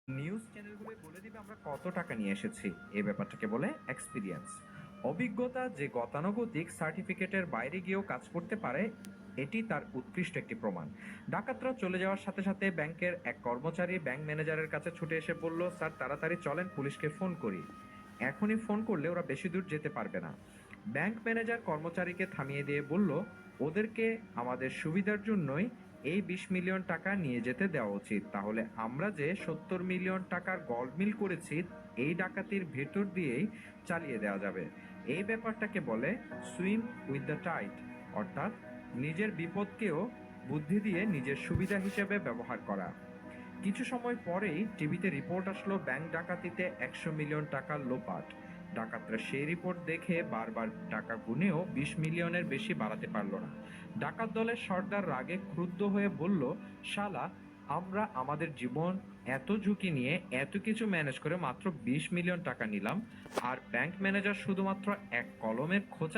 News চ্যানেলগুলো বলে দিবে আমরা কত টাকা নিয়ে এসেছি। এই ব্যাপারটাকে বলে এক্সপিরিয়েন্স, অভিজ্ঞতা। যে গতানুগতিক সার্টিফিকেটের বাইরে গিয়েও কাজ করতে পারে, এটি তার উৎকৃষ্ট একটি প্রমাণ। ডাকাতরা চলে যাওয়ার সাথে সাথে ব্যাংকের এক কর্মচারী ব্যাংক ম্যানেজারের কাছে ছুটে এসে বলল, স্যার তাড়াতাড়ি চলেন, পুলিশকে ফোন করি। এখনই ফোন করলে ওরা বেশি দূর যেতে পারবে না। ব্যাংক ম্যানেজার কর্মচারীকে থামিয়ে দিয়ে বলল, ওদেরকে আমাদের সুবিধার জন্যই এই 20 মিলিয়ন টাকা নিয়ে যেতে দেওয়া উচিত। তাহলে আমরা যে 70 মিলিয়ন টাকার গলমিল করেছি, এই ডাকাতির ভেতর দিয়েই চালিয়ে দেওয়া যাবে। এই ব্যাপারটাকে বলে সুইম উইথ দ্য টাইড, অর্থাৎ নিজের বিপদকেও বুদ্ধি দিয়ে নিজের সুবিধা হিসেবে ব্যবহার করা। কিছু সময় পরেই টিভিতে রিপোর্ট আসলো, ব্যাংক ডাকাতিতে 100 মিলিয়ন টাকার লোপাট। ডাকাতরা সেই রিপোর্ট দেখে বারবার টাকা গুনেও 20 মিলিয়নের বেশি বাড়াতে পারলো না। ডাকাত দলের সর্দার রাগে ক্রুদ্ধ হয়ে বলল, শালা, আমরা আমাদের জীবন এত ঝুঁকি নিয়ে এত কিছু ম্যানেজ করে মাত্র 20 মিলিয়ন টাকা নিলাম, আর ব্যাংক ম্যানেজার শুধুমাত্র এক কলমের খোঁচা